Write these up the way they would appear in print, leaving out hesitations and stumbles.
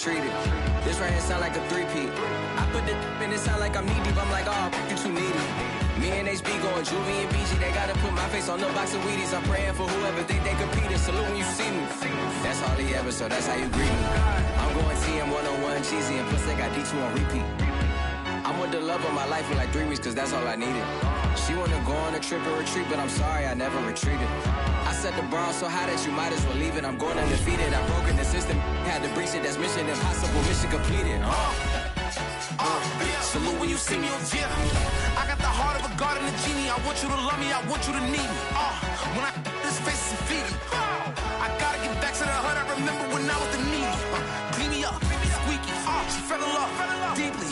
mistreated. This right here sound like a three-peat. I put the in it sound like I'm knee-deep. I'm like, oh, you too needy. Me and HB going Juvie and BG. They gotta put my face on the box of Wheaties. I'm praying for whoever think they competed. Salute when you see me. That's all he ever, so that's how you greet me. I'm going TM 101 cheesy, and plus they got D2 on repeat. I'm with the love of my life for like 3 weeks, cause that's all I needed. She wanna go on a trip and retreat, but I'm sorry, I never retreated. I set the bar so high that you might as well leave it. I'm going undefeated, I've broken the system. Had to breach it, that's mission impossible, mission completed. Salute when you see me, yeah. I got the heart of a god and a genie. I want you to love me, I want you to need me. When I this face is feedy. I gotta get back to the hood. I remember when I was the needy. Clean me up, squeaky. She fell in love deeply.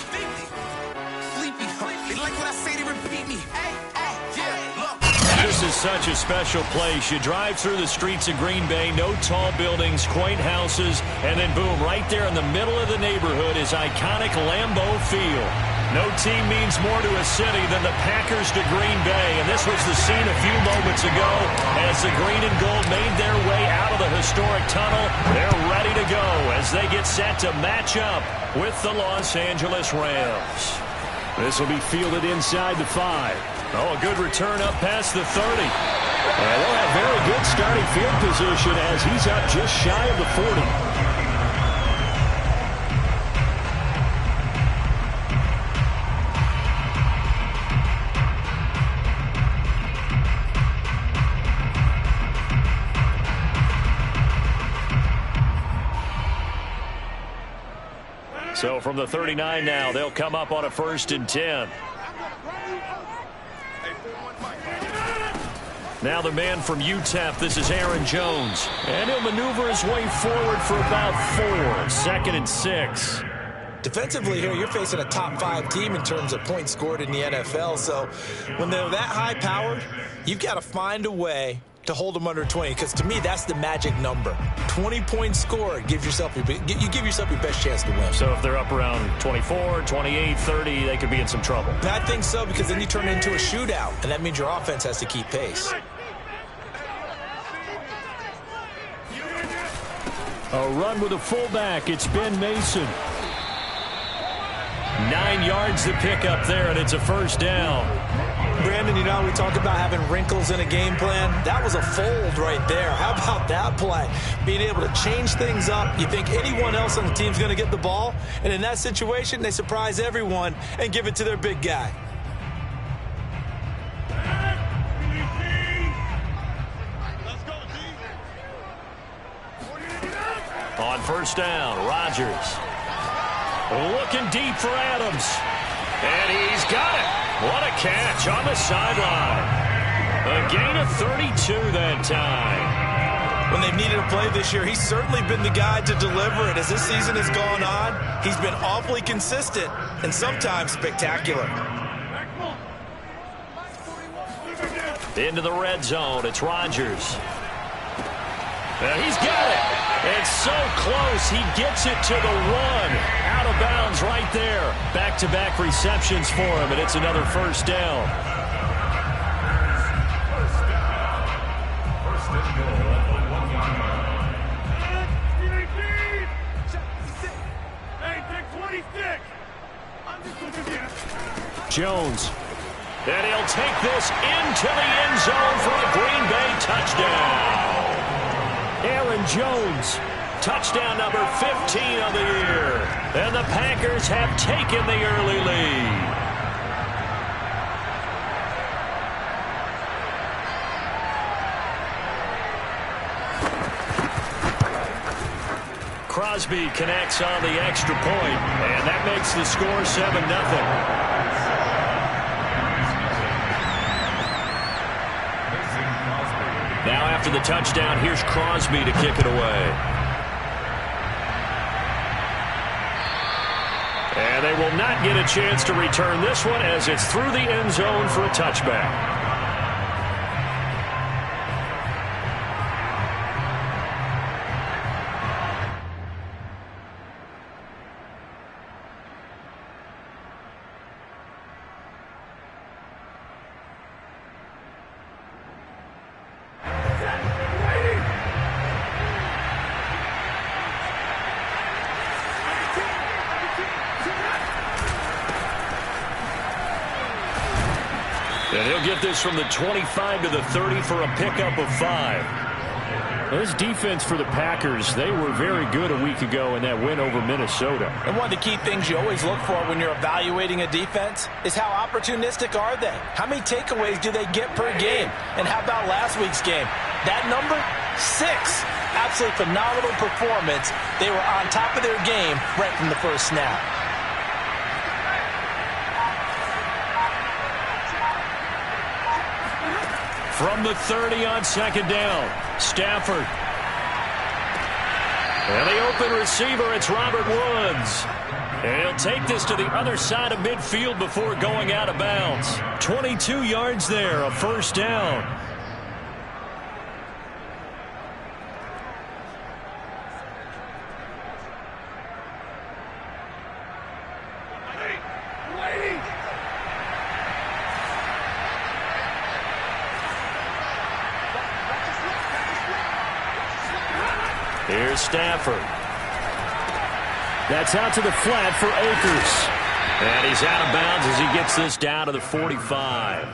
Sleepy. They like what I say, they repeat me. Yeah, look. This is such a special place. You drive through the streets of Green Bay, no tall buildings, quaint houses, and then boom, right there in the middle of the neighborhood is iconic Lambeau Field. No team means more to a city than the Packers to Green Bay, and this was the scene a few moments ago as the green and gold made their way out of the historic tunnel. They're ready to go as they get set to match up with the Los Angeles Rams. This will be fielded inside the 5. Oh, a good return up past the 30. And they'll have very good starting field position as he's up just shy of the 40. So from the 39 now, they'll come up on a 1st and 10. Now the man from UTEP, this is Aaron Jones. And he'll maneuver his way forward for about 4. 2nd and 6. Defensively here, you're facing a top 5 team in terms of points scored in the NFL. So when they're that high-powered, you've got to find a way to hold them under 20, because to me, that's the magic number. 20 points scored gives yourself you give yourself your best chance to win. So if they're up around 24, 28, 30, they could be in some trouble. And I think so, because then you turn it into a shootout, and that means your offense has to keep pace. A run with a fullback. It's Ben Mason. 9 yards to pick up there, and it's a 1st down. Brandon, you know, we talk about having wrinkles in a game plan. That was a fold right there. How about that play? Being able to change things up. You think anyone else on the team's going to get the ball, and in that situation, they surprise everyone and give it to their big guy. On 1st down, Rodgers. Looking deep for Adams. And he's got it. What a catch on the sideline. A gain of 32 that time. When they've needed a play this year, he's certainly been the guy to deliver it. As this season has gone on, he's been awfully consistent and sometimes spectacular. Into the red zone, it's Rodgers. He's got it. It's so close, he gets it to the 1. Out of bounds right there. Back-to-back receptions for him, and it's another 1st down. Jones. And he'll take this into the end zone for a Green Bay touchdown. Aaron Jones, touchdown number 15 of the year. And the Packers have taken the early lead. Crosby connects on the extra point, and that makes the score 7-0. Now after the touchdown, here's Crosby to kick it away. And they will not get a chance to return this one as it's through the end zone for a touchback. they'll get this from the 25 to the 30 for a pickup of 5. Well, this defense for the Packers, they were very good a week ago in that win over Minnesota. And one of the key things you always look for when you're evaluating a defense is how opportunistic are they? How many takeaways do they get per game? And how about last week's game? That number? 6. Absolutely phenomenal performance. They were on top of their game right from the first snap. From the 30 on second down, Stafford. And the open receiver, it's Robert Woods. And he'll take this to the other side of midfield before going out of bounds. 22 yards there, a first down. Here's Stafford. That's out to the flat for Akers. And he's out of bounds as he gets this down to the 45.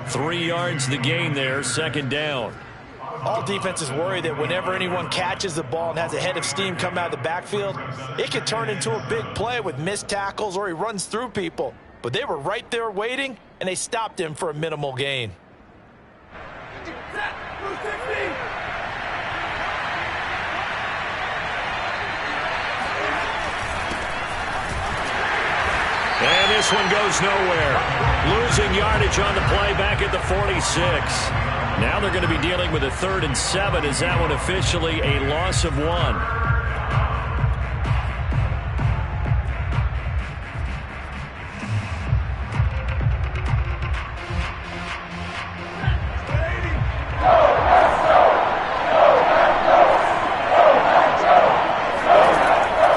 3 yards the gain there, second down. All defenses worry that whenever anyone catches the ball and has a head of steam come out of the backfield, it could turn into a big play with missed tackles or he runs through people. But they were right there waiting, and they stopped him for a minimal gain. And this one goes nowhere. Losing yardage on the play back at the 46. Now they're going to be dealing with a 3rd and 7. Is that one officially a loss of 1?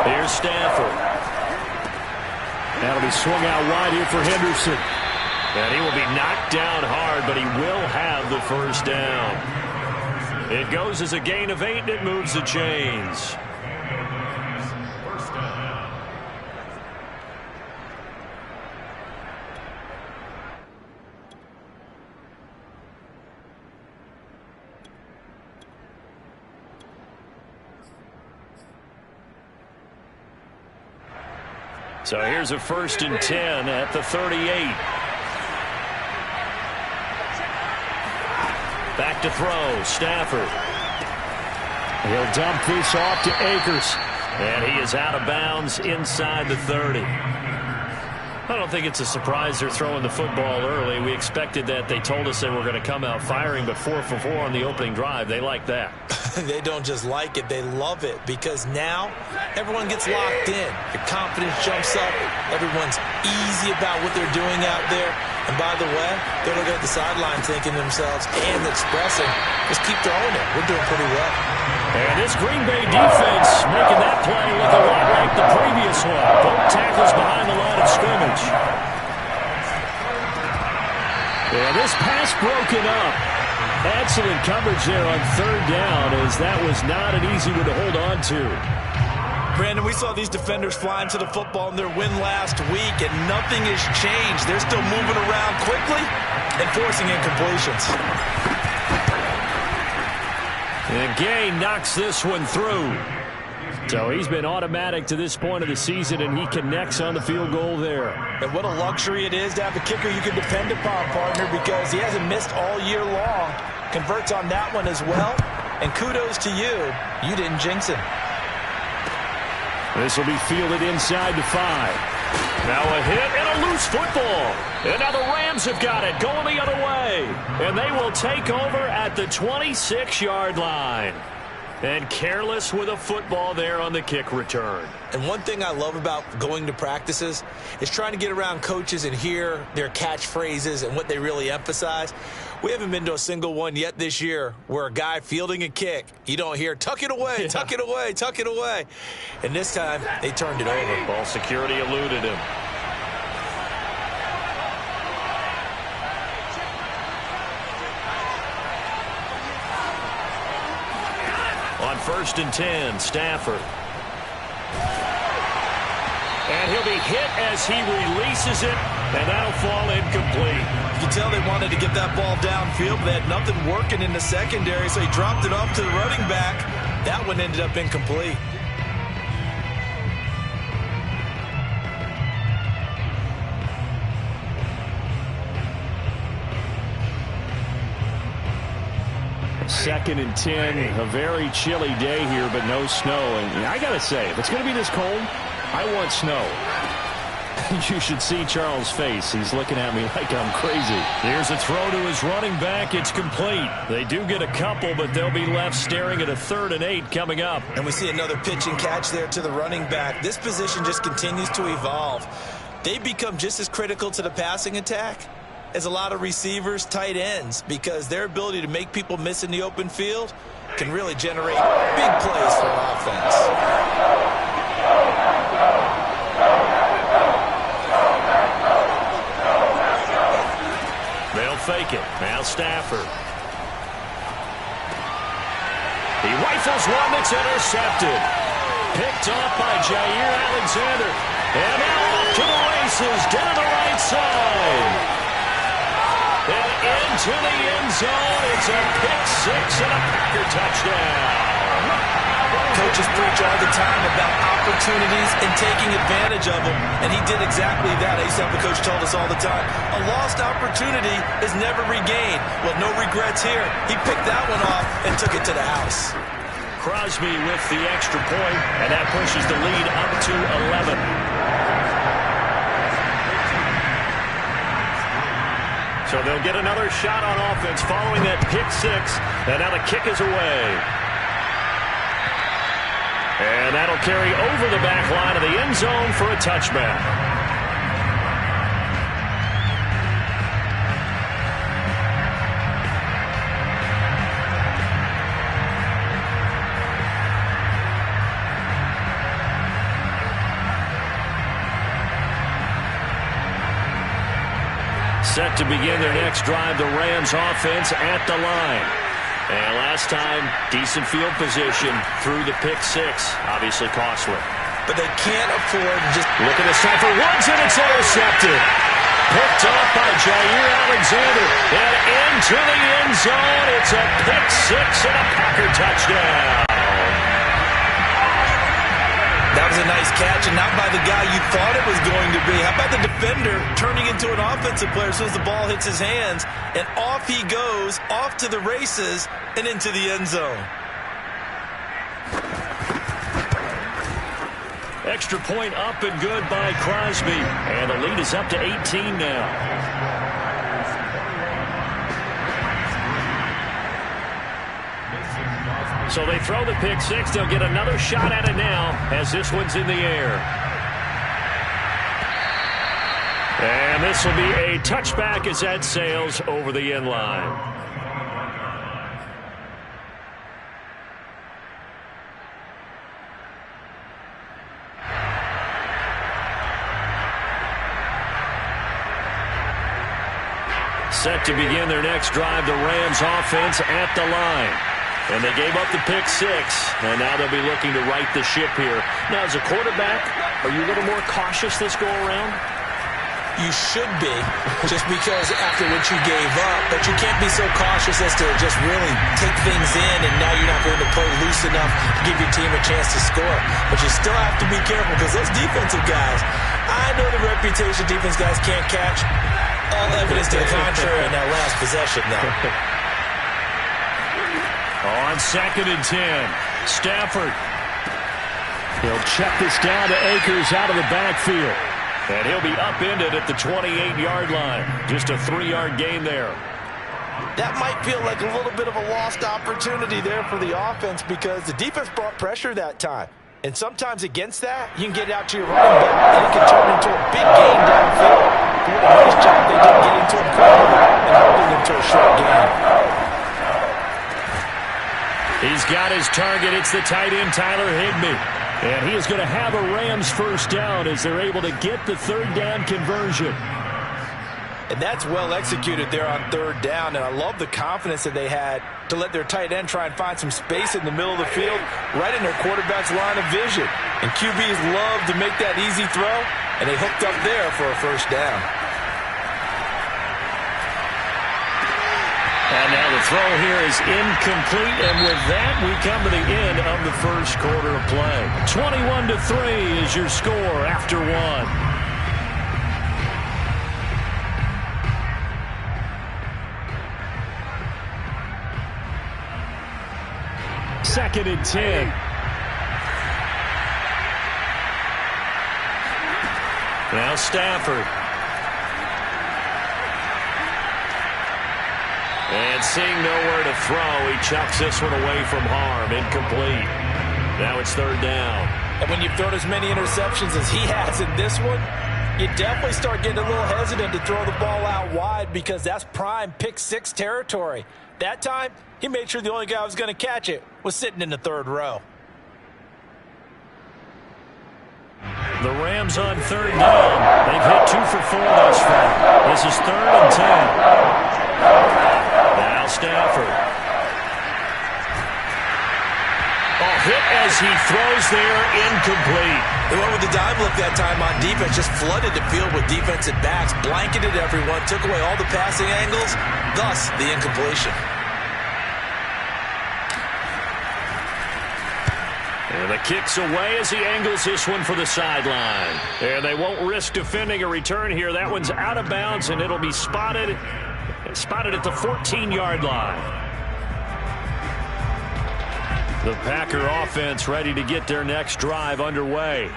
Here's Stafford. That'll be swung out wide here for Henderson. And he will be knocked down hard, but he will have the first down. It goes as a gain of 8, and it moves the chains. So here's a 1st and 10 at the 38. Back to throw, Stafford. He'll dump this off to Akers. And he is out of bounds inside the 30. I don't think it's a surprise they're throwing the football early. We expected that. They told us they were going to come out firing, but 4 for 4 on the opening drive. They like that. They don't just like it, they love it, because now everyone gets locked in. Your confidence jumps up. Everyone's easy about what they're doing out there. And by the way, they're looking at the sideline thinking to themselves and expressing, just keep throwing it. We're doing pretty well. And this Green Bay defense making that play look a lot like the previous one. Both tackles behind the line of scrimmage. And this pass broken up. Excellent coverage there on 3rd down, as that was not an easy one to hold on to. Brandon, we saw these defenders flying to the football in their win last week, and nothing has changed. They're still moving around quickly and forcing incompletions. And Gay knocks this one through. So he's been automatic to this point of the season, and he connects on the field goal there. And what a luxury it is to have a kicker you can depend upon, partner, because he hasn't missed all year long. Converts on that one as well. And kudos to you. You didn't jinx him. This will be fielded inside the 5. Now a hit and a loose football. And now the Rams have got it going the other way. And they will take over at the 26-yard line. And careless with a football there on the kick return. And one thing I love about going to practices is trying to get around coaches and hear their catchphrases and what they really emphasize. We haven't been to a single one yet this year where a guy fielding a kick, you don't hear, tuck it away, tuck it away, tuck it away. And this time, they turned it over. Ball security eluded him. On 1st and 10, Stafford. And he'll be hit as he releases it, and that'll fall incomplete. You could tell they wanted to get that ball downfield, but they had nothing working in the secondary, so he dropped it off to the running back. That one ended up incomplete. Second and 10, a very chilly day here, but no snow. And I got to say, if it's going to be this cold, I want snow. You should see Charles' face. He's looking at me like I'm crazy. Here's a throw to his running back. It's complete. They do get a couple, but they'll be left staring at a 3rd and 8 coming up. And we see another pitch and catch there to the running back. This position just continues to evolve. They become just as critical to the passing attack as a lot of receivers, tight ends, because their ability to make people miss in the open field can really generate big plays for an offense. They'll fake it. Now Stafford. He rifles one that's intercepted. Picked off by Jair Alexander. And now off to the races down the right side. And into the end zone. It's a pick-6 and a Packer touchdown. Coaches preach all the time about opportunities and taking advantage of them, and he did exactly that. I used to have a coach told us all the time, a lost opportunity is never regained. Well, no regrets here. He picked that one off and took it to the house. Crosby with the extra point, and that pushes the lead up to 11. So they'll get another shot on offense following that pick-6, and now the kick is away. And that'll carry over the back line of the end zone for a touchback. Set to begin their next drive, the Rams offense at the line. And last time, decent field position through the pick-6. Obviously costly. But they can't afford to just... Look at this time for Woods, and it's intercepted. Picked off by Jair Alexander. And into the end zone. It's a pick-6 and a Packer touchdown. That was a nice catch, and not by the guy you thought it was going to be. How about the defender turning into an offensive player as soon as the ball hits his hands, and off he goes, off to the races, and into the end zone. Extra point up and good by Crosby. And the lead is up to 18 now. So they throw the pick-6. They'll get another shot at it now as this one's in the air. And this will be a touchback as that sails over the end line. Set to begin their next drive, the Rams offense at the line. And they gave up the pick-6, and now they'll be looking to right the ship here. Now, as a quarterback, are you a little more cautious this go-around? You should be, just because after what you gave up, but you can't be so cautious as to just really take things in, and now you're not going to play loose enough to give your team a chance to score. But you still have to be careful, because those defensive guys, I know the reputation defense guys can't catch. All evidence to the contrary in that last possession, though. On 2nd and 10, Stafford. He'll check this down to Akers out of the backfield. And he'll be upended at the 28-yard line. Just a 3-yard gain there. That might feel like a little bit of a lost opportunity there for the offense because the defense brought pressure that time. And sometimes against that, you can get out to your running back, and it can turn into a big gain downfield. What a nice job they did getting to him quickly and holding him to a short gain. He's got his target. It's the tight end, Tyler Higbee. And he is going to have a Rams first down as they're able to get the 3rd down conversion. And that's well executed there on 3rd down. And I love the confidence that they had to let their tight end try and find some space in the middle of the field, right in their quarterback's line of vision. And QBs love to make that easy throw, and they hooked up there for a first down. And now the throw here is incomplete, and with that, we come to the end of the first quarter of play. 21-3 is your score after one. Second and 10. Now Stafford. And seeing nowhere to throw, he chucks this one away from harm. Incomplete. Now it's third down. And when you've thrown as many interceptions as he has in this one, you definitely start getting a little hesitant to throw the ball out wide because that's prime pick six territory. That time, he made sure the only guy who was going to catch it was sitting in the third row. The Rams on third down. They've hit 2 for 4 thus far. This is 3rd and 10. Now Stafford. Oh, hit as he throws there, incomplete. They went with the dime look that time on defense, just flooded the field with defensive backs, blanketed everyone, took away all the passing angles, thus the incompletion. And the kick's away as he angles this one for the sideline. And they won't risk defending a return here. That one's out of bounds, and it'll be spotted at the 14-yard line. The Packer offense ready to get their next drive underway.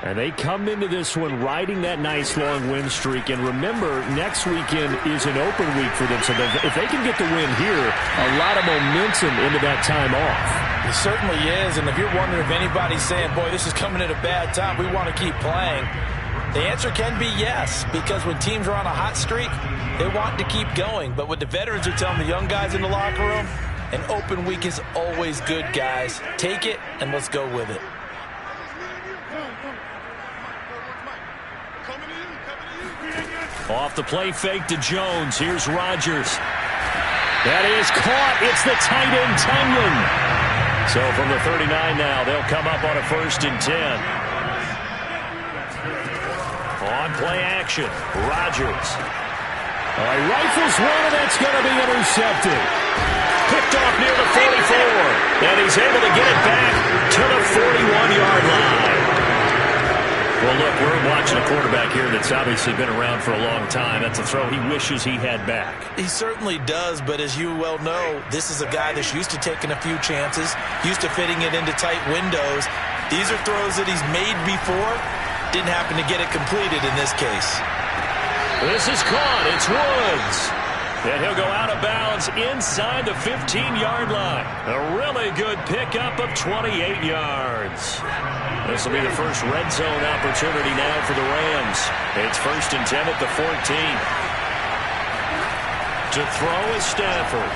And they come into this one riding that nice long win streak. And remember, next weekend is an open week for them. So if they can get the win here, a lot of momentum into that time off. It certainly is. And if you're wondering if anybody's saying, boy, this is coming at a bad time, we want to keep playing, the answer can be yes. Because when teams are on a hot streak, they want to keep going. But what the veterans are telling the young guys in the locker room, an open week is always good, guys. Take it, and let's go with it. Off the play fake to Jones. Here's Rodgers. That is caught. It's the tight end, Tunyon. So from the 39 now, they'll come up on a 1st and 10. On play action, Rodgers. He rifles one, and that's going to be intercepted. Picked off near the 44. And he's able to get it back to the 41-yard line. Well, look, we're watching a quarterback here that's obviously been around for a long time. That's a throw he wishes he had back. He certainly does, but as you well know, this is a guy that's used to taking a few chances, used to fitting it into tight windows. These are throws that he's made before. Didn't happen to get it completed in this case. This is caught. It's Woods. And he'll go out of bounds inside the 15-yard line. A really good pickup of 28 yards. This will be the first red zone opportunity now for the Rams. It's 1st and 10 at the 14. To throw is Stafford.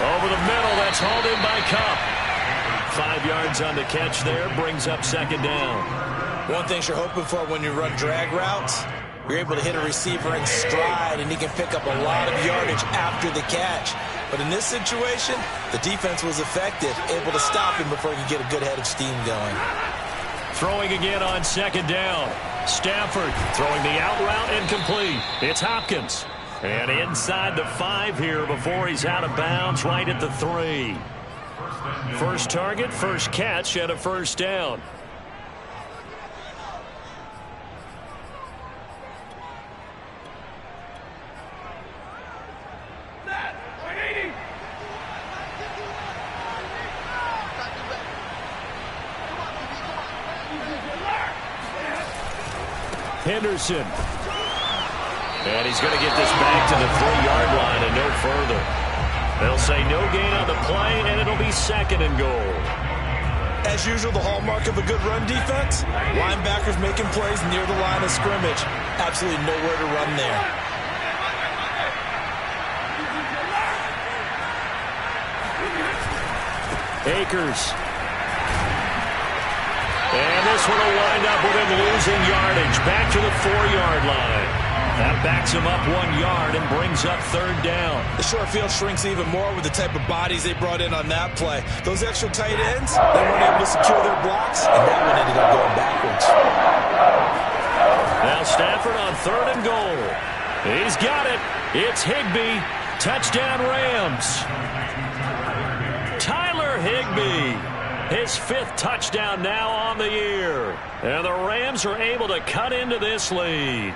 Over the middle, that's hauled in by Kupp. 5 yards on the catch there, brings up 2nd down. One thing you're hoping for when you run drag routes, you're able to hit a receiver in stride, and he can pick up a lot of yardage after the catch. But in this situation, the defense was effective, able to stop him before he could get a good head of steam going. Throwing again on 2nd down. Stafford throwing the out route incomplete. It's Hopkins. And inside the 5 here before he's out of bounds, right at the 3. First target, first catch, and a 1st down. Henderson. And he's going to get this back to the 3-yard line and no further. They'll say no gain on the play, and it'll be 2nd and goal. As usual, the hallmark of a good run defense, linebackers making plays near the line of scrimmage. Absolutely nowhere to run there. Akers. And this one will wind up with him losing yardage. Back to the 4-yard line. That backs him up 1 yard and brings up 3rd down. The short field shrinks even more with the type of bodies they brought in on that play. Those extra tight ends, they weren't able to secure their blocks, and that one ended up going backwards. Now Stafford on 3rd and goal. He's got it. It's Higbee. Touchdown Rams. Tyler Higbee. His 5th touchdown now on the year. And the Rams are able to cut into this lead.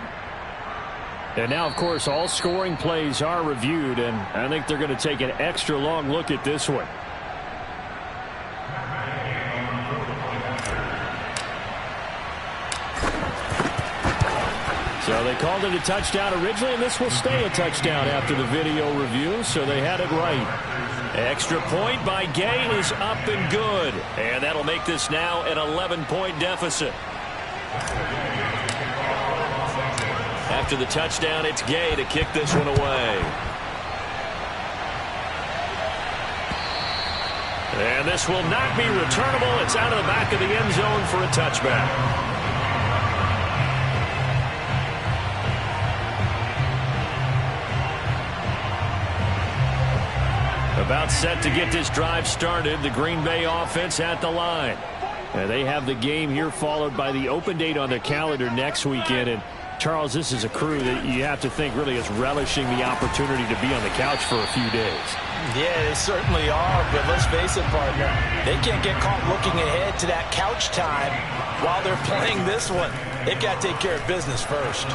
And now, of course, all scoring plays are reviewed, and I think they're going to take an extra long look at this one. So they called it a touchdown originally, and this will stay a touchdown after the video review, so they had it right. Extra point by Gay is up and good. And that'll make this now an 11-point deficit. After the touchdown, it's Gay to kick this one away. And this will not be returnable. It's out of the back of the end zone for a touchback. About set to get this drive started. The Green Bay offense at the line. And they have the game here followed by the open date on their calendar next weekend. And Charles, this is a crew that you have to think really is relishing the opportunity to be on the couch for a few days. Yeah, they certainly are, but let's face it, partner. They can't get caught looking ahead to that couch time while they're playing this one. They've got to take care of business first.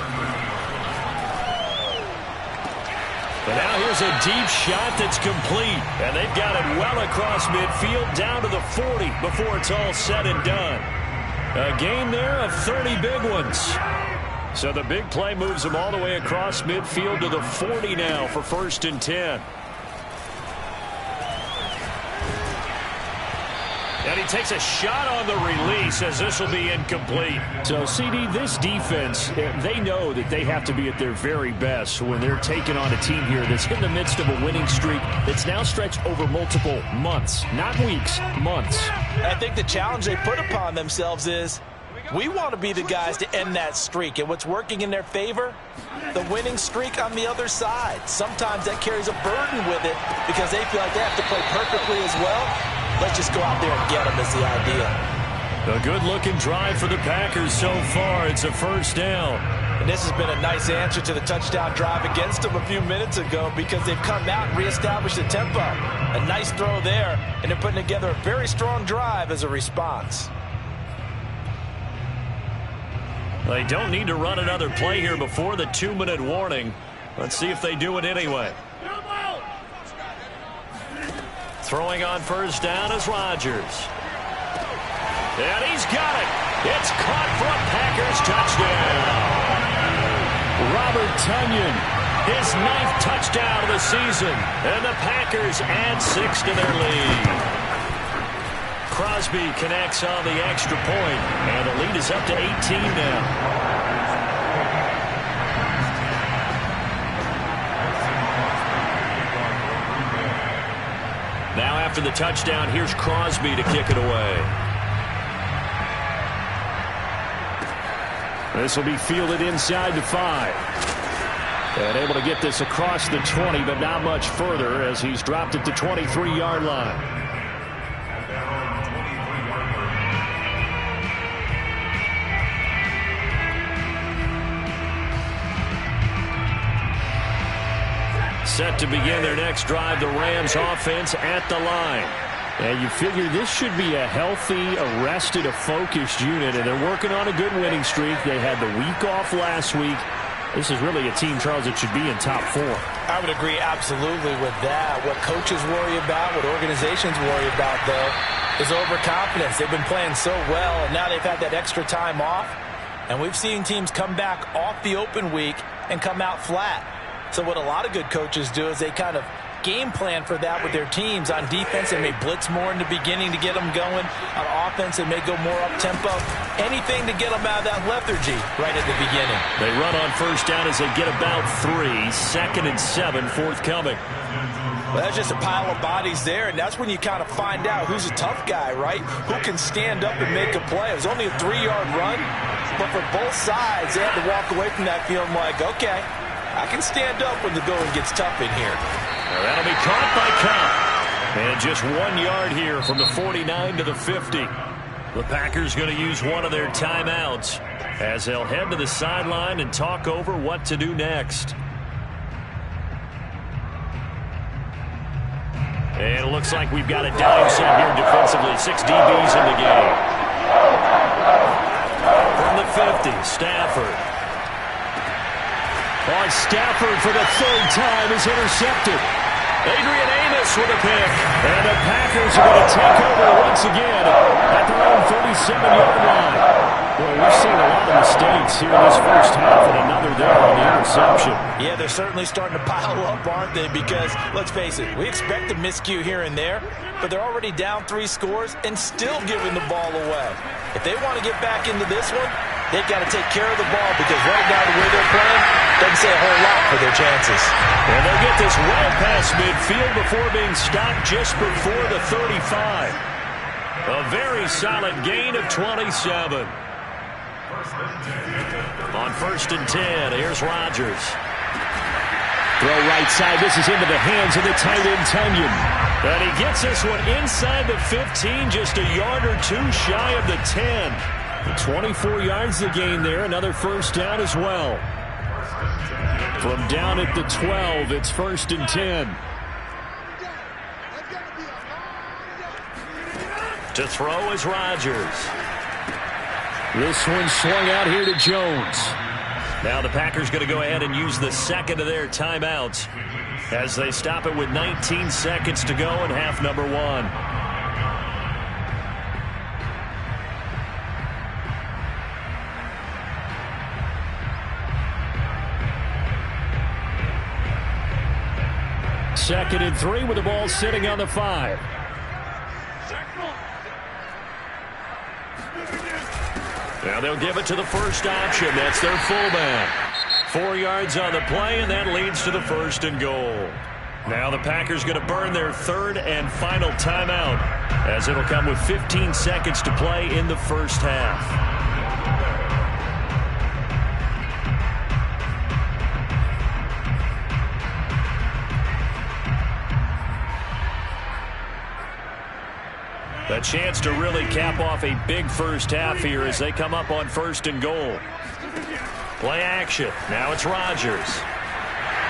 But now here's a deep shot that's complete. And they've got it well across midfield down to the 40 before it's all said and done. A gain there of 30 big ones. So the big play moves them all the way across midfield to the 40 now for 1st and 10. And he takes a shot on the release as this will be incomplete. So, CD, this defense, they know that they have to be at their very best when they're taking on a team here that's in the midst of a winning streak that's now stretched over multiple months, not weeks, months. I think the challenge they put upon themselves is we want to be the guys to end that streak. And what's working in their favor? The winning streak on the other side. Sometimes that carries a burden with it because they feel like they have to play perfectly as well. Let's just go out there and get them is the idea. A good-looking drive for the Packers so far. It's a 1st down. And this has been a nice answer to the touchdown drive against them a few minutes ago because they've come out and reestablished the tempo. A nice throw there, and they're putting together a very strong drive as a response. They don't need to run another play here before the 2-minute warning. Let's see if they do it anyway. Throwing on 1st down is Rodgers. And he's got it. It's caught for a Packers touchdown. Robert Tonyan, his 9th touchdown of the season. And the Packers add 6 to their lead. Crosby connects on the extra point, and the lead is up to 18 now. Now after the touchdown, here's Crosby to kick it away. This will be fielded inside the 5. And able to get this across the 20, but not much further as he's dropped it to 23-yard line. Set to begin their next drive, the Rams offense at the line. And you figure this should be a healthy, arrested, a focused unit, and they're working on a good winning streak. They had the week off last week. This is really a team, Charles, that should be in top 4. I would agree absolutely with that. What coaches worry about, what organizations worry about, though, is overconfidence. They've been playing so well, and now they've had that extra time off. And we've seen teams come back off the open week and come out flat. So what a lot of good coaches do is they kind of game plan for that with their teams. On defense, they may blitz more in the beginning to get them going. On offense, they may go more up-tempo. Anything to get them out of that lethargy right at the beginning. They run on 1st down as they get about 3. 2nd and 7 forthcoming. Well, that's just a pile of bodies there, and that's when you kind of find out who's a tough guy, right? Who can stand up and make a play. It was only a 3-yard run, but for both sides, they had to walk away from that feeling like, okay, I can stand up when the going gets tough in here. Now that'll be caught by Cobb. And just 1 yard here from the 49 to the 50. The Packers going to use one of their timeouts as they'll head to the sideline and talk over what to do next. And it looks like we've got a dime set here defensively. 6 DBs in the game. From the 50, Stafford. Stafford for the third time is intercepted. Adrian Amos with a pick. And the Packers are going to take over once again at their own 37-yard line. Boy, we're seeing a lot of mistakes here in this first half, and another there on the interception. Yeah, they're certainly starting to pile up, aren't they? Because, let's face it, we expect a miscue here and there, but they're already down 3 scores and still giving the ball away. If they want to get back into this one, they've got to take care of the ball, because right now the way they're playing doesn't say a whole lot for their chances. And they'll get this well past midfield before being stopped just before the 35. A very solid gain of 27. On 1st and 10, here's Rodgers. Throw right side. This is into the hands of the tight end, Tunyon. And he gets this one inside the 15, just a yard or 2 shy of the 10. 24 yards the gain there. Another first down as well. From down at the 12, it's 1st and 10. To throw is Rodgers. This one swung out here to Jones. Now the Packers going to go ahead and use the second of their timeouts as they stop it with 19 seconds to go in half number 1. Second and 3 with the ball sitting on the 5. Now they'll give it to the first option. That's their fullback. 4 yards on the play, and that leads to the 1st and goal. Now the Packers going to burn their 3rd and final timeout, as it'll come with 15 seconds to play in the first half. A chance to really cap off a big first half here as they come up on 1st and goal. Play action. Now it's Rodgers.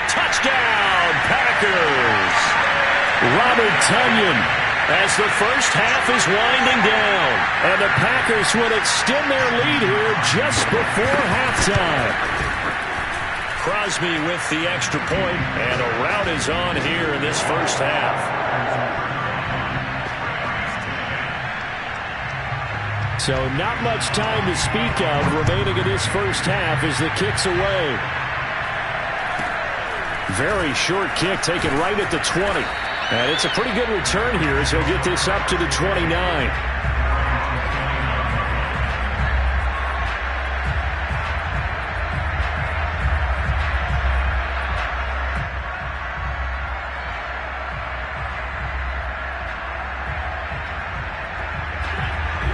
Touchdown, Packers! Robert Tunyon as the first half is winding down. And the Packers will extend their lead here just before halftime. Crosby with the extra point, and a rout is on here in this first half. So not much time to speak of remaining in this first half as the kick's away. Very short kick taken right at the 20. And it's a pretty good return here as he'll get this up to the 29.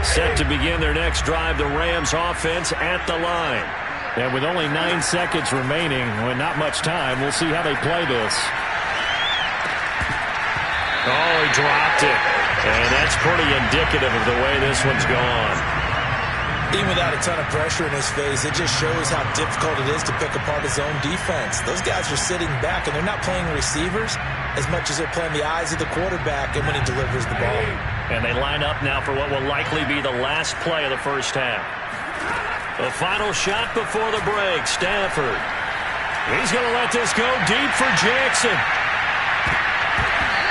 Set to begin their next drive, the Rams offense at the line. And with only 9 seconds remaining, with not much time, we'll see how they play this. Oh, he dropped it. And that's pretty indicative of the way this one's gone. Even without a ton of pressure in his face, it just shows how difficult it is to pick apart his own defense. Those guys are sitting back, and they're not playing receivers as much as they're playing the eyes of the quarterback and when he delivers the ball. And they line up now for what will likely be the last play of the first half. The final shot before the break, Stafford. He's going to let this go deep for Jackson.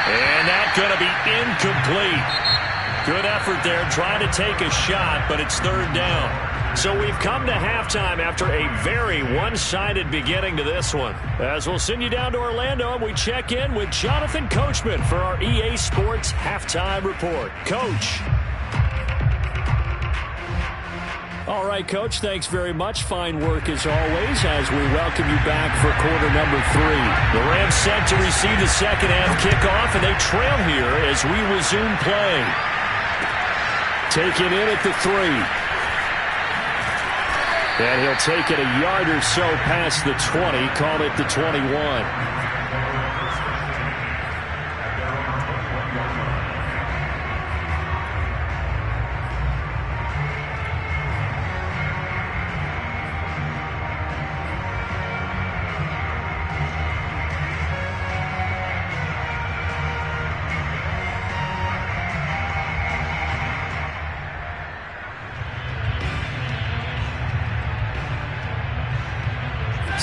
And that's going to be incomplete. Good effort there trying to take a shot, but it's 3rd down. So we've come to halftime after a very one-sided beginning to this one. As we'll send you down to Orlando, and we check in with Jonathan Coachman for our EA Sports Halftime Report. Coach. All right, Coach, thanks very much. Fine work as always as we welcome you back for quarter number 3. The Rams set to receive the second half kickoff, and they trail here as we resume play. Take it in at the 3. And he'll take it a yard or so past the 20, call it the 21.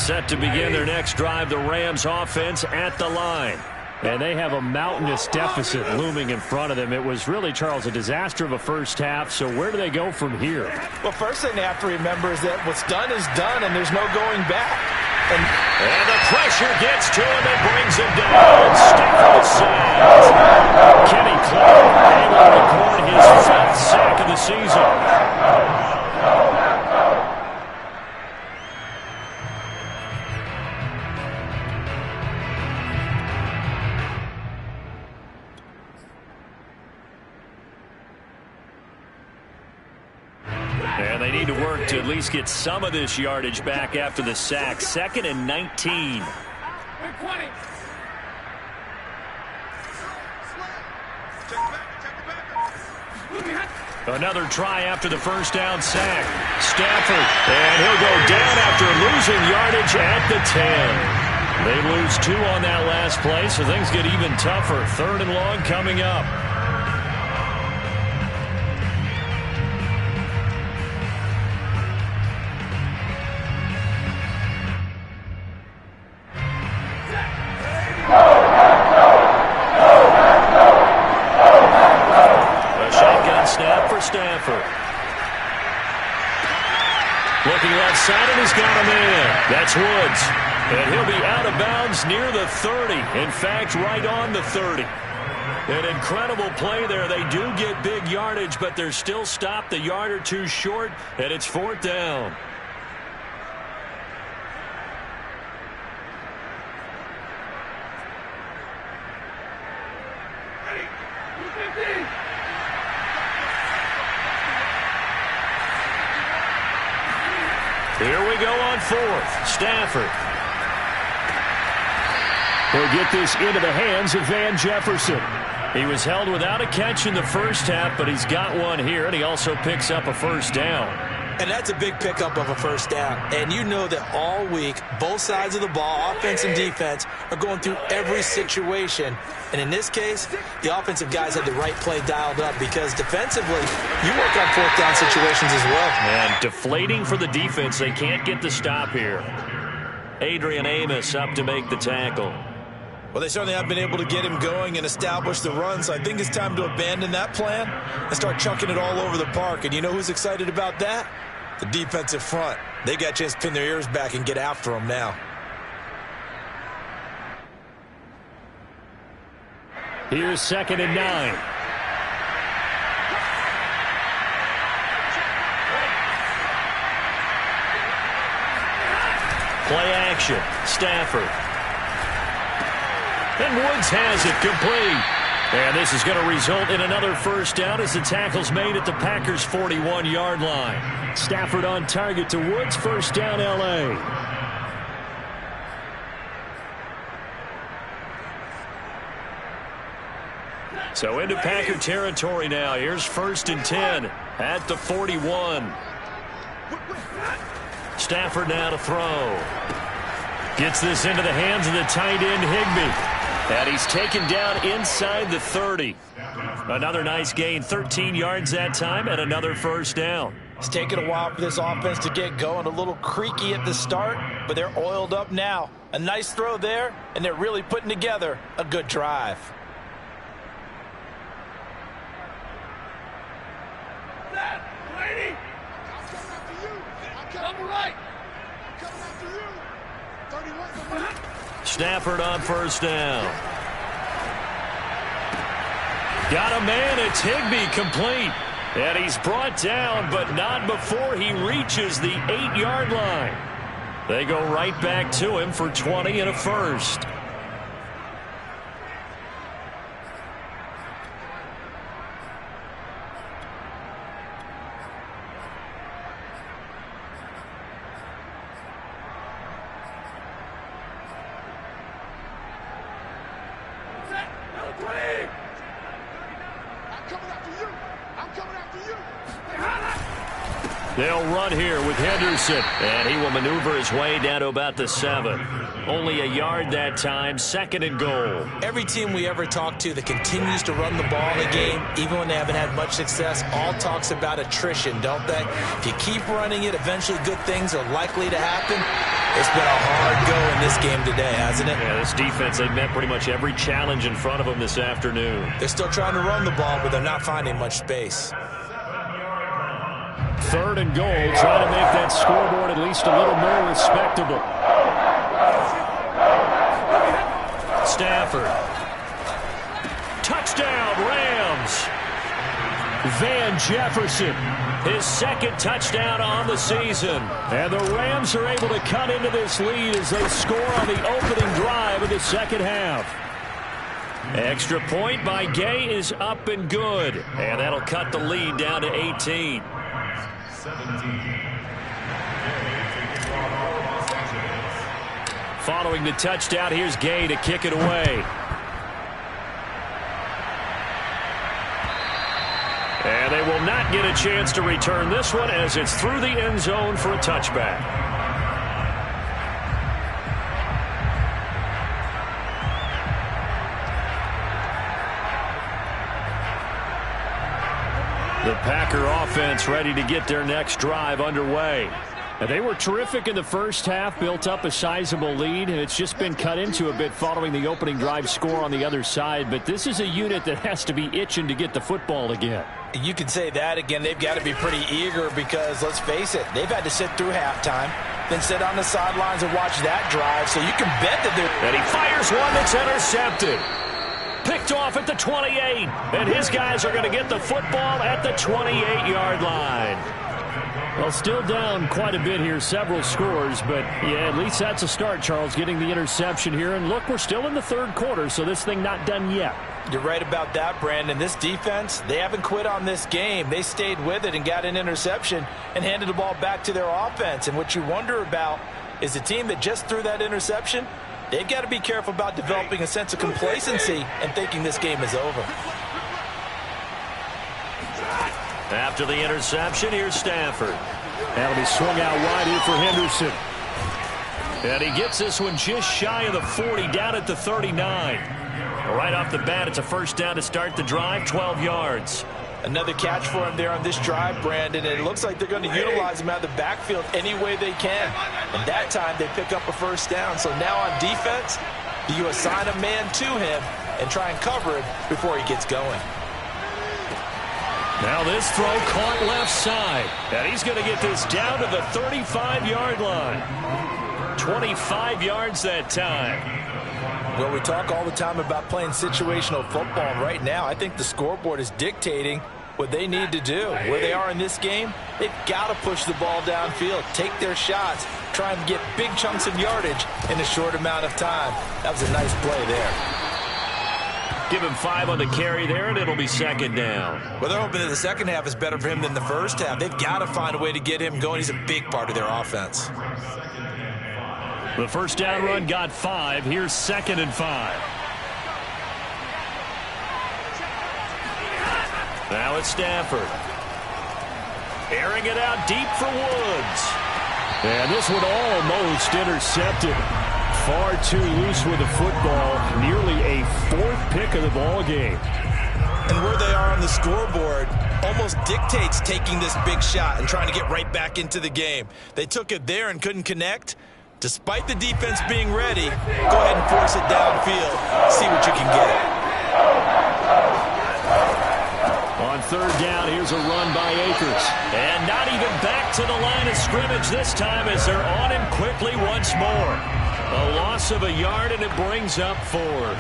Set to begin their next drive, the Rams offense at the line. And they have a mountainous deficit looming in front of them. It was really, Charles, a disaster of a first half. So where do they go from here? Well, first thing they have to remember is that what's done is done, and there's no going back. And the pressure gets to him and brings him down. Stafford saves. Kenny Clark able to record his 5th sack of the season. And they need to work to at least get some of this yardage back after the sack. 2nd and 19. Another try after the first down sack. Stafford, and he'll go down after losing yardage at the 10. They lose 2 on that last play, so things get even tougher. 3rd and long coming up. Stafford. Looking left side, and he's got a man. That's Woods. And he'll be out of bounds near the 30. In fact, right on the 30. An incredible play there. They do get big yardage, but they're still stopped a yard or 2 short, and it's 4th down. Here we go on 4th. Stafford. He'll get this into the hands of Van Jefferson. He was held without a catch in the first half, but he's got one here, and he also picks up a first down. And that's a big pickup of a first down. And you know that all week, both sides of the ball, offense and defense, are going through every situation. And in this case, the offensive guys had the right play dialed up because defensively, you work on 4th down situations as well. And deflating for the defense. They can't get the stop here. Adrian Amos up to make the tackle. Well, they certainly have been able to get him going and establish the run, so I think it's time to abandon that plan and start chucking it all over the park. And you know who's excited about that? The defensive front. They got a chance to pin their ears back and get after him now. Here's 2nd and 9. Play action. Stafford. And Woods has it complete. And this is going to result in another first down as the tackle's made at the Packers' 41-yard line. Stafford on target to Woods. First down, L.A. So into Packer territory now. Here's 1st and 10 at the 41. Stafford now to throw. Gets this into the hands of the tight end, Higbee. And he's taken down inside the 30. Another nice gain, 13 yards that time, and another first down. It's taken a while for this offense to get going. A little creaky at the start, but they're oiled up now. A nice throw there, and they're really putting together a good drive. Stafford on first down. Got a man. It's Higbee complete. And he's brought down, but not before he reaches the 8-yard line. They go right back to him for 20 and a first. They'll run here with Henderson. And he will maneuver his way down to about the 7. Only a yard that time, 2nd and goal. Every team we ever talk to that continues to run the ball in a game, even when they haven't had much success, all talks about attrition, don't they? If you keep running it, eventually good things are likely to happen. It's been a hard go in this game today, hasn't it? Yeah, this defense, they've met pretty much every challenge in front of them this afternoon. They're still trying to run the ball, but they're not finding much space. 3rd and goal, trying to make that scoreboard at least a little more respectable. Stafford. Touchdown, Rams. Van Jefferson, his 2nd touchdown on the season. And the Rams are able to cut into this lead as they score on the opening drive of the 2nd half. Extra point by Gay is up and good. And that'll cut the lead down to 18. Following the touchdown, here's Gay to kick it away. And they will not get a chance to return this one as it's through the end zone for a touchback. The Packer offense ready to get their next drive underway. And they were terrific in the first half, built up a sizable lead, and it's just been cut into a bit following the opening drive score on the other side. But this is a unit that has to be itching to get the football again. You can say that again. They've got to be pretty eager because, let's face it, they've had to sit through halftime, then sit on the sidelines and watch that drive. So you can bet that they're... And he fires one that's intercepted. Picked off at the 28. And his guys are going to get the football at the 28-yard line. Well, still down quite a bit here, several scores, but yeah, at least that's a start, Charles, getting the interception here. And look, we're still in the 3rd quarter, so this thing not done yet. You're right about that, Brandon. This defense, they haven't quit on this game. They stayed with it and got an interception and handed the ball back to their offense. And what you wonder about is a team that just threw that interception, they've got to be careful about developing a sense of complacency and thinking this game is over. After the interception, here's Stafford. That'll be swung out wide here for Henderson. And he gets this one just shy of the 40, down at the 39. Right off the bat, it's a first down to start the drive, 12 yards. Another catch for him there on this drive, Brandon. And it looks like they're going to utilize him out of the backfield any way they can. And that time, they pick up a first down. So now on defense, you assign a man to him and try and cover him before he gets going. Now this throw caught left side. And he's going to get this down to the 35-yard line. 25 yards that time. Well, we talk all the time about playing situational football. And right now, I think the scoreboard is dictating what they need to do. Where they are in this game, they've got to push the ball downfield, take their shots, try and get big chunks of yardage in a short amount of time. That was a nice play there. Give him 5 on the carry there, and it'll be 2nd down. Well, they're hoping that the second half is better for him than the first half. They've got to find a way to get him going. He's a big part of their offense. The first down run got 5. Here's 2nd and 5. Now it's Stafford. Airing it out deep for Woods. And this one almost intercepted. Far too loose with the football. Nearly a 4th pick of the ball game. And where they are on the scoreboard almost dictates taking this big shot and trying to get right back into the game. They took it there and couldn't connect. Despite the defense being ready, go ahead and force it downfield. See what you can get. On 3rd down, here's a run by Akers. And not even back to the line of scrimmage this time as they're on him quickly once more. A loss of a yard, and it brings up 4th.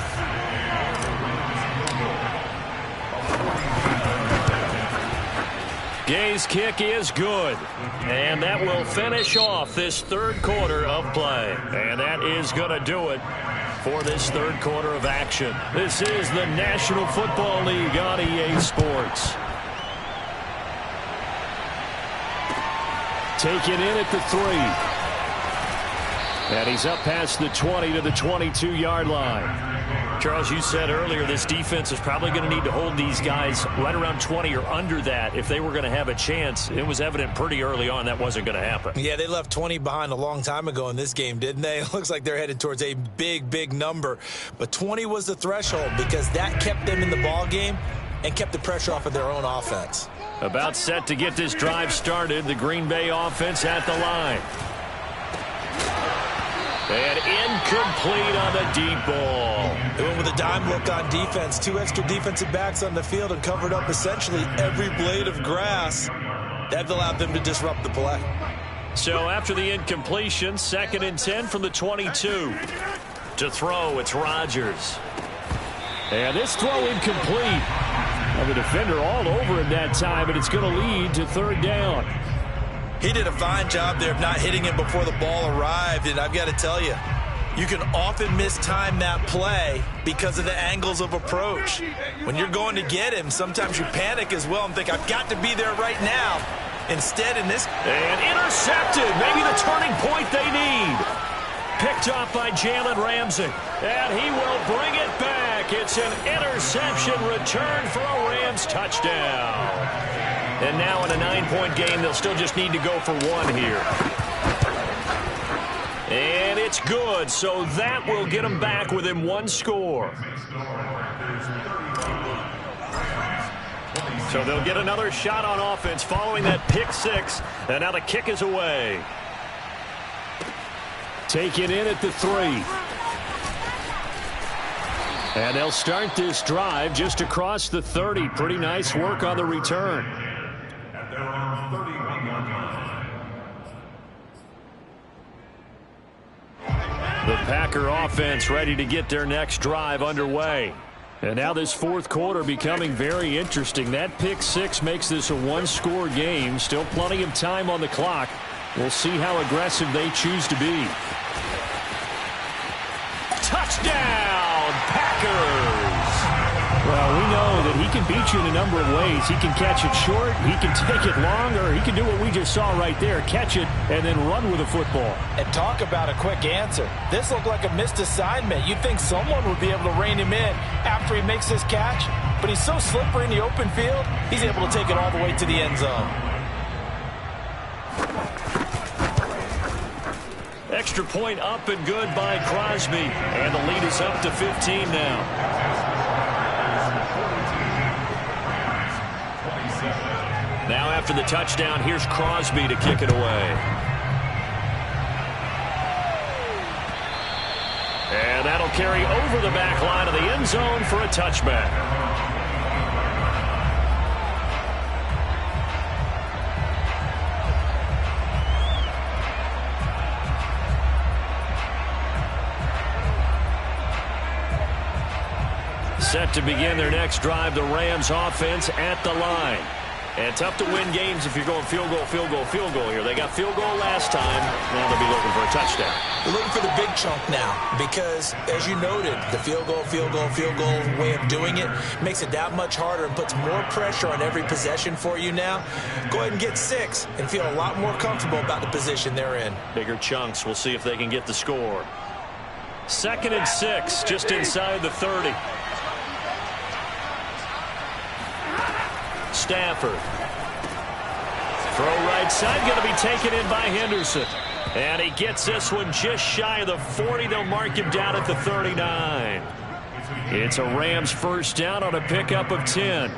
Gay's kick is good. And that will finish off this 3rd quarter of play. And that is going to do it for this 3rd quarter of action. This is the National Football League on EA Sports. Taken in at the 3. And he's up past the 20 to the 22-yard line. Charles, you said earlier this defense is probably going to need to hold these guys right around 20 or under that if they were going to have a chance. It was evident pretty early on that wasn't going to happen. Yeah, they left 20 behind a long time ago in this game, didn't they? It looks like they're headed towards a big, big number. But 20 was the threshold because that kept them in the ball game and kept the pressure off of their own offense. About set to get this drive started, the Green Bay offense at the line. And incomplete on the deep ball. They went with a dime look on defense. 2 extra defensive backs on the field and covered up essentially every blade of grass. That allowed them to disrupt the play. So after the incompletion, 2nd and 10 from the 22. To throw, it's Rodgers. And this throw incomplete. Well, the defender all over him that time, and it's going to lead to 3rd down. He did a fine job there of not hitting him before the ball arrived, and I've got to tell you, you can often mistime that play because of the angles of approach. When you're going to get him, sometimes you panic as well and think, I've got to be there right now. Instead, in this... And intercepted, maybe the turning point they need. Picked off by Jalen Ramsey, and he will bring it back. It's an interception return for a Rams touchdown. And now in a 9-point game, they'll still just need to go for 1 here. And it's good, so that will get them back within 1 score. So they'll get another shot on offense following that pick 6, and now the kick is away. Taken in at the 3. And they'll start this drive just across the 30. Pretty nice work on the return. The Packer offense ready to get their next drive underway. And now this 4th quarter becoming very interesting. That pick 6 makes this a 1-score game. Still plenty of time on the clock. We'll see how aggressive they choose to be. Touchdown, Packers! Well, we know that he can beat you in a number of ways. He can catch it short, he can take it long, or he can do what we just saw right there, catch it and then run with the football. And talk about a quick answer. This looked like a missed assignment. You'd think someone would be able to rein him in after he makes this catch, but he's so slippery in the open field, he's able to take it all the way to the end zone. Extra point up and good by Crosby, and the lead is up to 15 now. Now after the touchdown, here's Crosby to kick it away. And that'll carry over the back line of the end zone for a touchback. Set to begin their next drive, the Rams offense at the line. And tough to win games if you're going field goal, field goal, field goal here. They got field goal last time. Now they'll be looking for a touchdown. They're looking for the big chunk now because, as you noted, the field goal way of doing it makes it that much harder and puts more pressure on every possession for you now. Go ahead and get 6 and feel a lot more comfortable about the position they're in. Bigger chunks. We'll see if they can get the score. 2nd and 6, just inside the 30. Stafford. Throw right side, going to be taken in by Henderson. And he gets this one just shy of the 40. They'll mark him down at the 39. It's a Rams first down on a pickup of 10.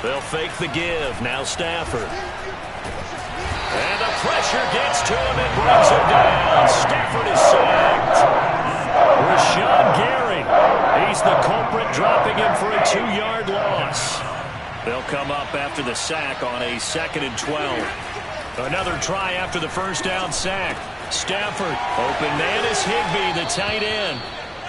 They'll fake the give. Now Stafford. And the pressure gets to him and brings him down. Stafford is sacked. Rashawn Gary. He's the culprit, dropping him for a 2-yard loss. They'll come up after the sack on a 2nd and 12. Another try after the first down sack. Stafford. Open man is Higbee, the tight end.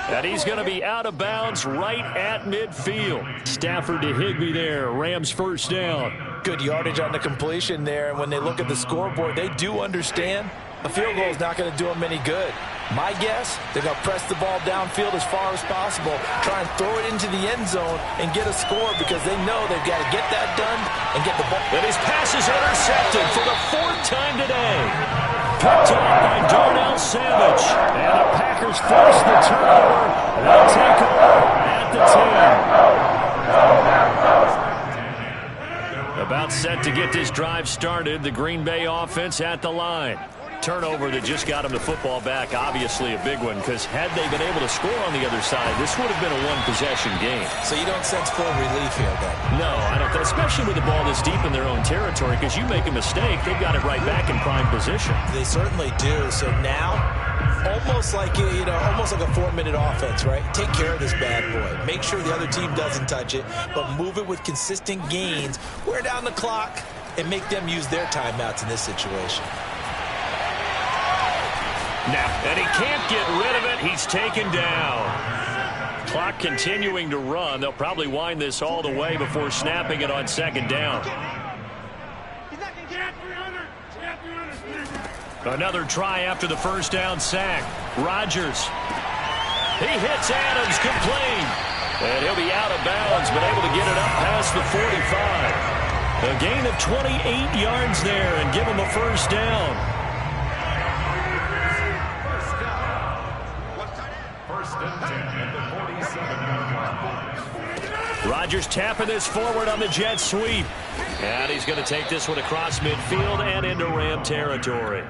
And he's going to be out of bounds right at midfield. Stafford to Higbee there. Rams first down. Good yardage on the completion there. And when they look at the scoreboard, they do understand a field goal is not going to do them any good. My guess, they're going to press the ball downfield as far as possible, try and throw it into the end zone and get a score because they know they've got to get that done and get the ball. And his pass is intercepted for the 4th time today. Picked off by Darnell Savage. And the Packers force the turnover. They'll take over at the 10. About set to get this drive started. The Green Bay offense at the line. Turnover that just got him the football back, obviously a big one, because had they been able to score on the other side, this would have been a one-possession game. So you don't sense full relief here, then? No, I don't, especially with the ball this deep in their own territory, because you make a mistake, they've got it right back in prime position. They certainly do. So now, almost like almost like a 4-minute offense, right? Take care of this bad boy. Make sure the other team doesn't touch it, but move it with consistent gains. Wear down the clock and make them use their timeouts in this situation. Now, and he can't get rid of it. He's taken down. Clock continuing to run. They'll probably wind this all the way before snapping it on 2nd down. Another try after the 1st down sack. Rodgers. He hits Adams complete. And he'll be out of bounds, but able to get it up past the 45. A gain of 28 yards there and give him a 1st down. Rodgers tapping this forward on the jet sweep. And he's going to take this one across midfield and into Ram territory.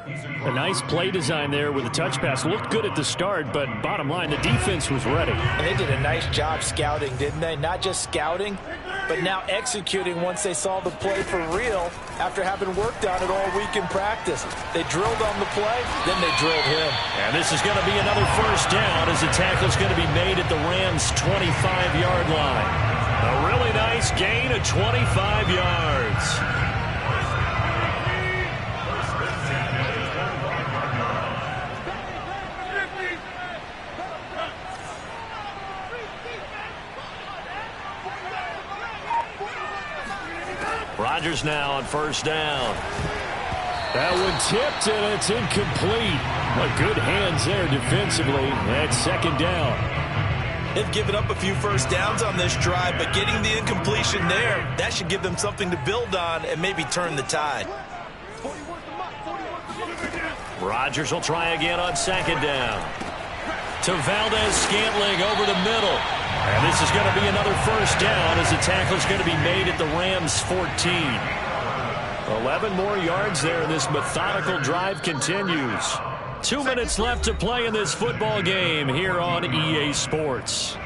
A nice play design there with the touch pass. Looked good at the start, but bottom line, the defense was ready. And they did a nice job scouting, didn't they? Not just scouting, but now executing once they saw the play for real after having worked on it all week in practice. They drilled on the play, then they drilled him. And this is going to be another 1st down as the tackle's going to be made at the Rams' 25-yard line. A really nice gain of 25 yards. Rodgers now on 1st down. That one tipped, and it's incomplete. But good hands there defensively at 2nd down. They've given up a few 1st downs on this drive, but getting the incompletion there, that should give them something to build on and maybe turn the tide. Rodgers will try again on 2nd down. To Valdez-Scantling over the middle. And this is going to be another 1st down as the tackle is going to be made at the Rams' 14. 11 more yards there, and this methodical drive continues. 2 minutes left to play in this football game here on EA Sports.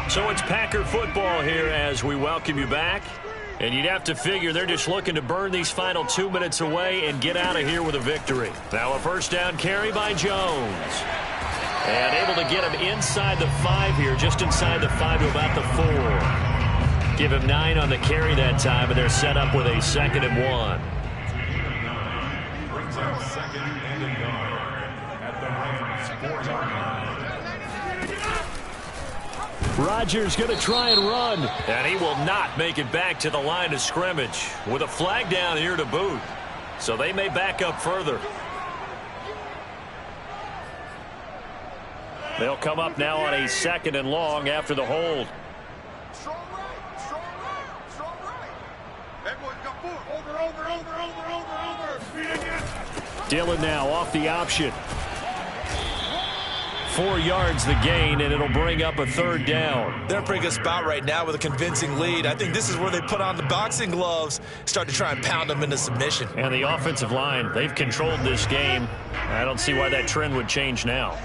So it's Packer football here as we welcome you back. And you'd have to figure they're just looking to burn these final 2 minutes away and get out of here with a victory. Now a 1st down carry by Jones. And able to get him inside the 5 here, just inside the 5 to about the 4. Give him 9 on the carry that time, and they're set up with a 2nd and 1. Brings up 2nd and a yard at the Rams' 4-yard line. Rodgers going to try and run, and he will not make it back to the line of scrimmage with a flag down here to boot. So they may back up further. They'll come up now on a 2nd and long after the hold. Strong right, strong right, strong right. That boy got 4. Over. Dillon now off the option. 4 yards the gain, and it'll bring up a 3rd down. They're in a pretty good spot right now with a convincing lead. I think this is where they put on the boxing gloves, start to try and pound them into submission. And the offensive line, they've controlled this game. I don't see why that trend would change now.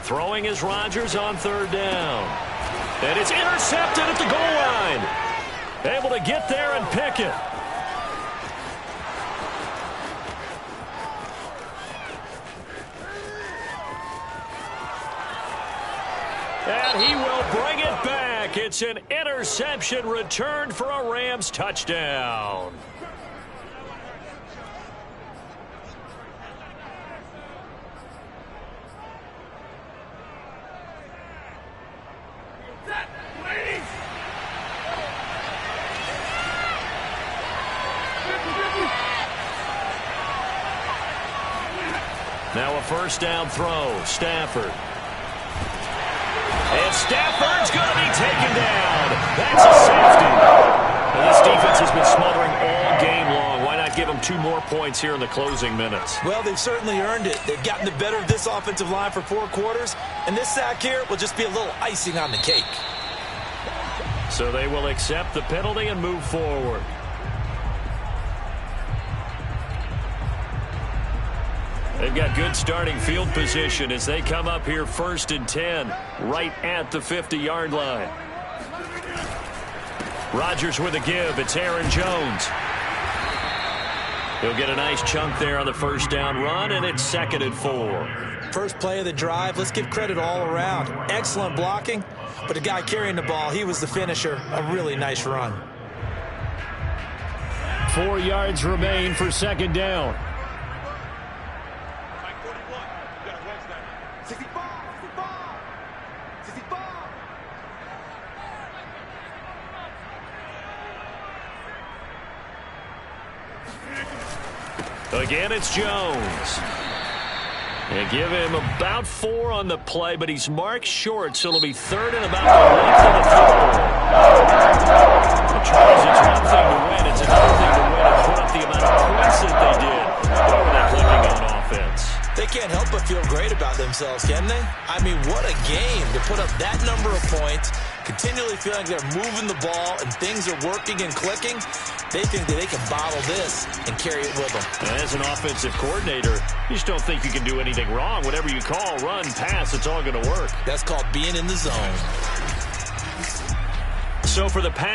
Throwing is Rodgers on 3rd down. And it's intercepted at the goal line. Able to get there and pick it. And he will bring it back. back. It's an interception returned for a Rams touchdown. Now a first down throw. Stafford. And Stafford's going to be taken down. That's a safety. Now this defense has been smothering all game long. Why not give them 2 more points here in the closing minutes? Well, they've certainly earned it. They've gotten the better of this offensive line for 4 quarters, and this sack here will just be a little icing on the cake. So they will accept the penalty and move forward. They've got good starting field position as they come up here 1st and 10, right at the 50-yard line. Rodgers with a give. It's Aaron Jones. He'll get a nice chunk there on the first down run, and it's 2nd and 4. First play of the drive, let's give credit all around. Excellent blocking, but the guy carrying the ball, he was the finisher. A really nice run. 4 yards remain for 2nd down. Again, it's Jones. They give him about 4 on the play, but he's marked short, so it'll be 3rd and about the length of the football. The Chargers, it's one thing to win. It's another thing to win and put up the amount of points that they did. What were they clicking on offense? They can't help but feel great about themselves, can they? I mean, what a game to put up that number of points, continually feeling like they're moving the ball and things are working and clicking. They think that they can bottle this and carry it with them. And as an offensive coordinator, you just don't think you can do anything wrong. Whatever you call, run, pass, it's all going to work. That's called being in the zone. So for the pass.